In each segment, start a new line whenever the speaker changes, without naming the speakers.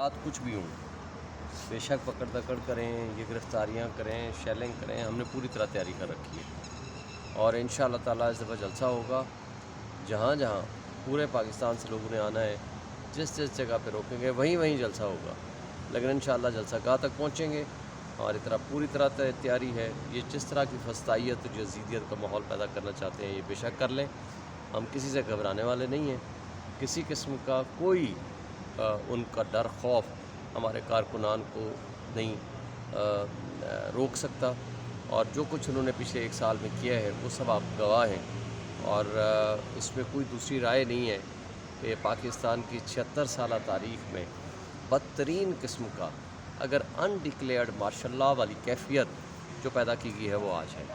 हालात कुछ भी हों, बेशक पकड़ दकड़ करें, ये गिरफ्तारियाँ करें, शेलिंग करें, हमने पूरी तरह तैयारी कर रखी है। और इंशाअल्लाह ताला इस दफ़ा जलसा होगा। जहाँ जहाँ पूरे पाकिस्तान से लोगों ने आना है, जिस जिस जगह पे रोकेंगे वहीं वहीं जलसा होगा। लेकिन इंशाअल्लाह जलसागाह तक पहुँचेंगे, हमारी तरह पूरी तरह तैयारी है। ये जिस तरह की फस्तायत जज़ीदियत का माहौल पैदा करना चाहते हैं, ये बेशक कर लें। हम किसी से घबराने वाले नहीं हैं। किसी किस्म का कोई उनका डर खौफ हमारे कारकुनान को नहीं रोक सकता। और जो कुछ उन्होंने पिछले 1 साल में किया है वो सब आप गवाह हैं। और इसमें कोई दूसरी राय नहीं है कि पाकिस्तान की 76 साल तारीख़ में बदतरीन किस्म का अगर अनडिक्लेयर्ड मार्शल लॉ वाली कैफियत जो पैदा की गई है वो आज है।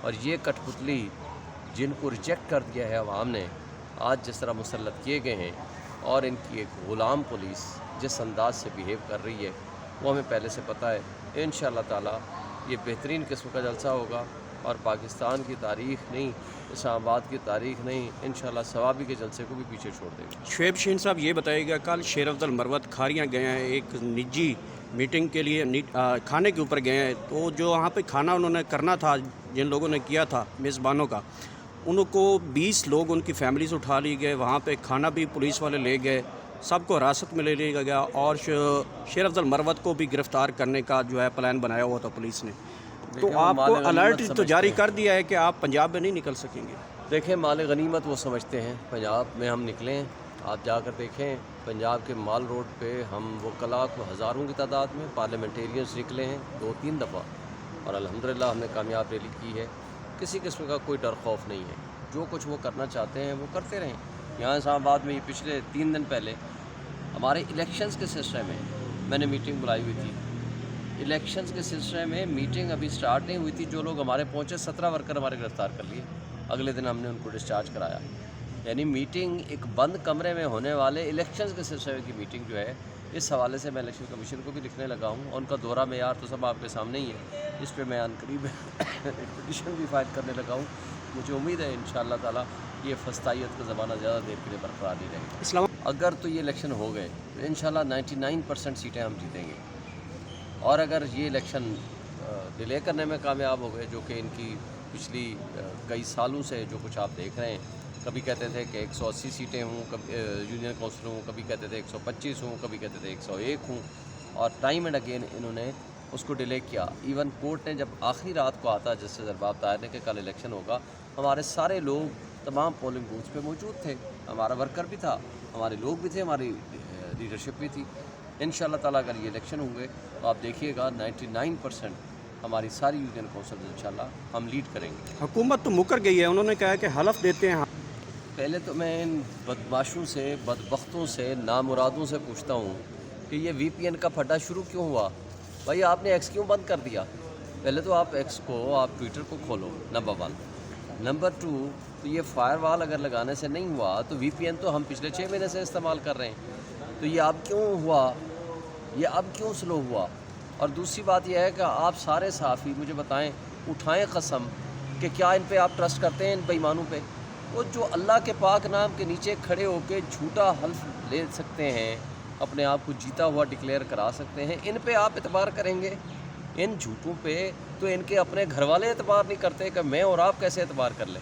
और ये कठपुतली जिनको रिजेक्ट कर दिया है अवाम ने, आज जिस तरह मुसल्लत किए गए हैं और इनकी एक ग़ुलाम पुलिस जिस अंदाज से बिहेव कर रही है वो हमें पहले से पता है। इंशाअल्लाह ताला ये बेहतरीन किस्म का जलसा होगा और पाकिस्तान की तारीख़ नहीं, इस्लामाबाद की तारीख़ नहीं, इंशाअल्लाह सवाबी के जलसे को भी पीछे छोड़ देगा।
शुएब शाहीन साहब, ये बताइएगा, कल शेर अफजल मरवत खारियाँ गए हैं एक निजी मीटिंग के लिए, खाने के ऊपर गए हैं, तो जो वहाँ पे खाना उन्होंने करना था, जिन लोगों ने किया था मेज़बानों का, उनको 20 लोग उनकी फैमिली से उठा लिए गए। वहाँ पे खाना भी पुलिस वाले ले गए, सबको हिरासत में ले लिया गया और शेर अफजल मरवत को भी गिरफ़्तार करने का जो है प्लान बनाया हुआ था पुलिस ने। तो आपको अलर्ट तो जारी कर दिया है कि आप पंजाब में नहीं निकल सकेंगे।
देखें, माल गनीमत वो समझते हैं। पंजाब में हम निकलें, आप जाकर देखें पंजाब के माल रोड पे हम वकला को हज़ारों की तादाद में पार्लियामेंटेरियंस निकले हैं 2-3 दफ़ा और अल्हम्दुलिल्लाह हमने कामयाब रैली की है। किसी किस्म का कोई डर खौफ नहीं है। जो कुछ वो करना चाहते हैं वो करते रहें। यहाँ इस्लामाबाद में ये पिछले 3 दिन पहले हमारे इलेक्शंस के सिलसिले में मैंने मीटिंग बुलाई हुई थी। इलेक्शंस के सिलसिले में मीटिंग अभी स्टार्ट नहीं हुई थी। जो लोग हमारे पहुँचे 17 वर्कर हमारे गिरफ़्तार कर लिए। अगले दिन हमने उनको डिस्चार्ज कराया। यानी मीटिंग एक बंद कमरे में होने वाले इलेक्शंस के सिलसिले की मीटिंग जो है, इस हवाले से मैं इलेक्शन कमीशन को भी लिखने लगा हूँ। उनका दौरा मेयार तो सब आपके सामने ही है। इस पर मैं अनकरीब पिटिशन भी फाइल करने लगा हूँ। मुझे उम्मीद है इंशाअल्लाह ताला ये फस्तायत का ज़माना ज़्यादा देर के लिए बरकरार नहीं रहेगा। अगर तो ये इलेक्शन हो गए तो इंशाअल्लाह 99% सीटें हम जीतेंगे। और अगर ये इलेक्शन डिले करने में कामयाब हो गए, जो कि इनकी पिछली कई सालों से जो कुछ आप देख रहे हैं, कभी कहते थे कि 180 सीटें हों, कभी यूनियन काउंसिल हों, कभी कहते थे 125 हों, कभी कहते थे 101 हों, और टाइम एंड अगेन इन्होंने उसको डिले किया। इवन कोर्ट ने जब आखिरी रात को आता जस्टिस अरबाब ताहिर ने कि कल इलेक्शन होगा, हमारे सारे लोग तमाम पोलिंग बूथ्स पे मौजूद थे। हमारा वर्कर भी था, हमारे लोग भी थे, हमारी लीडरशिप भी थी। इंशाअल्लाह ताला अगर ये इलेक्शन होंगे तो आप देखिएगा 99% हमारी सारी यूनियन काउंसिल इंशाअल्लाह हम लीड करेंगे।
हुकूमत तो मुकर गई है, उन्होंने कहा है कि हलफ देते हैं।
पहले तो मैं इन बदमाशों से, बदबख्तों से, नामुरादों से पूछता हूँ कि ये VPN का फटा शुरू क्यों हुआ? भाई आपने एक्स क्यों बंद कर दिया? पहले तो आप एक्स को, आप ट्विटर को खोलो, नंबर 1। नंबर 2, तो ये फायरवॉल अगर लगाने से नहीं हुआ तो VPN तो हम पिछले 6 महीने से इस्तेमाल कर रहे हैं। तो ये अब क्यों हुआ? ये अब क्यों स्लो हुआ? और दूसरी बात यह है कि आप सारे सहाफ़ी मुझे बताएं, उठाएं कसम कि क्या इन पे आप ट्रस्ट करते हैं, इन बेईमानों पे? वो जो अल्लाह के पाक नाम के नीचे खड़े होकर झूठा हल्फ ले सकते हैं, अपने आप को जीता हुआ डिक्लेयर करा सकते हैं, इन पे आप एतबार करेंगे? इन झूठों पे तो इनके अपने घर वाले एतबार नहीं करते कि मैं और आप कैसे एतबार कर लें।